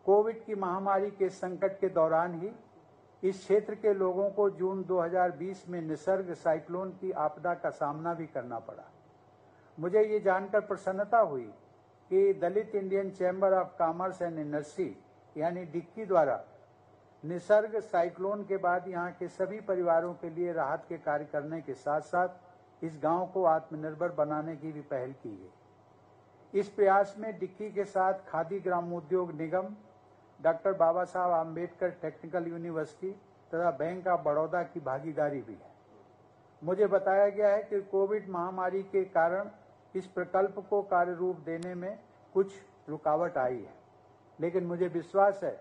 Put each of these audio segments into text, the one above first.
Covid की महामारी के संकट के दौरान ही इस क्षेत्र के लोगों को जून 2020 में निसर्ग साइक्लोन की आपदा का सामना भी करना पड़ा। मुझे ये जानकर प्रसन्नता हुई कि Dalit Indian chamber of commerce and industry यानी डिक्की द्वारा निसर्ग साइक्लोन के बाद यहाँ के सभी परिवारों के लिए राहत के कार्य करने के साथ साथ इस गांव को आत्मनिर्भर बनाने की भी पहल की गई। इस प्रयास में डिक्की के साथ खादी ग्रामोद्योग निगम, डॉक्टर बाबा साहब आम्बेडकर टेक्निकल यूनिवर्सिटी तथा बैंक ऑफ बड़ौदा की भागीदारी भी है। मुझे बताया गया है कि कोविड महामारी के कारण इस प्रकल्प को कार्य रूप देने में कुछ रुकावट आई है, लेकिन मुझे विश्वास है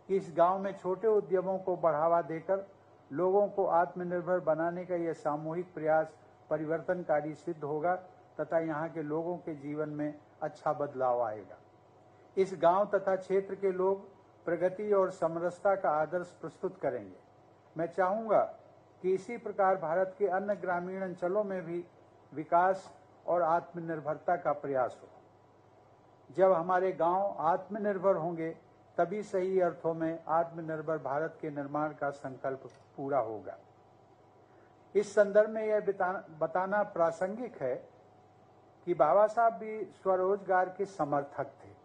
कि इस गांव में छोटे उद्यमों को बढ़ावा देकर लोगों को आत्मनिर्भर बनाने का यह सामूहिक प्रयास परिवर्तनकारी सिद्ध होगा तथा यहाँ के लोगों के जीवन में अच्छा बदलाव आएगा। इस गांव तथा क्षेत्र के लोग प्रगति और समरसता का आदर्श प्रस्तुत करेंगे। मैं चाहूंगा कि इसी प्रकार भारत के अन्य ग्रामीण अंचलों में भी विकास और आत्मनिर्भरता का प्रयास हो। जब हमारे गांव आत्मनिर्भर होंगे तभी सही अर्थों में आत्मनिर्भर भारत के निर्माण का संकल्प पूरा होगा। इस संदर्भ में यह बताना प्रासंगिक है कि बाबा साहब भी स्वरोजगार के समर्थक थे।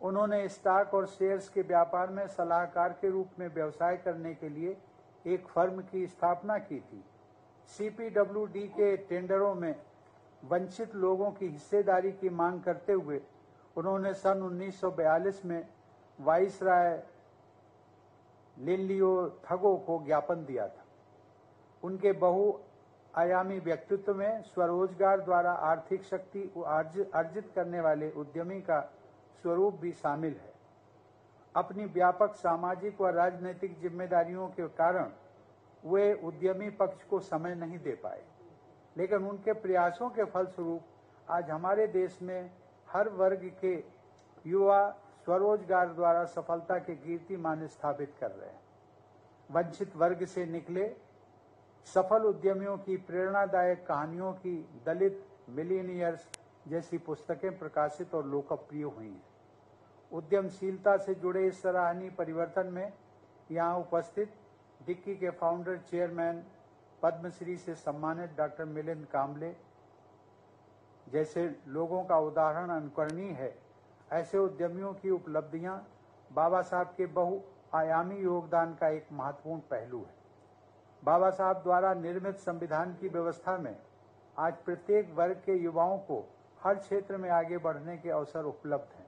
उन्होंने स्टॉक और शेयर्स के व्यापार में सलाहकार के रूप में व्यवसाय करने के लिए एक फर्म की स्थापना की थी। CPWD के टेंडरों में वंचित लोगों की हिस्सेदारी की मांग करते हुए उन्होंने सन 1942 में वाइसराय लिनलियोथगो को ज्ञापन दिया था। उनके बहुआयामी व्यक्तित्व में स्वरोजगार द्वारा आर्थिक शक्ति अर्जित करने वाले उद्यमी का स्वरूप भी शामिल है। अपनी व्यापक सामाजिक व राजनीतिक जिम्मेदारियों के कारण वे उद्यमी पक्ष को समय नहीं दे पाए, लेकिन उनके प्रयासों के फलस्वरूप आज हमारे देश में हर वर्ग के युवा स्वरोजगार द्वारा सफलता के कीर्तिमान स्थापित कर रहे हैं। वंचित वर्ग से निकले सफल उद्यमियों की प्रेरणादायक कहानियों की दलित मिलीनियर्स जैसी पुस्तकें प्रकाशित और लोकप्रिय हुई हैं। उद्यमशीलता से जुड़े इस सराहनीय परिवर्तन में यहाँ उपस्थित डिक्की के फाउंडर चेयरमैन पद्मश्री से सम्मानित डॉक्टर मिलिंद कांबले जैसे लोगों का उदाहरण अनुकरणीय है। ऐसे उद्यमियों की उपलब्धियां बाबा साहब के बहुआयामी योगदान का एक महत्वपूर्ण पहलू है। बाबा साहब द्वारा निर्मित संविधान की व्यवस्था में आज प्रत्येक वर्ग के युवाओं को हर क्षेत्र में आगे बढ़ने के अवसर उपलब्ध हैं।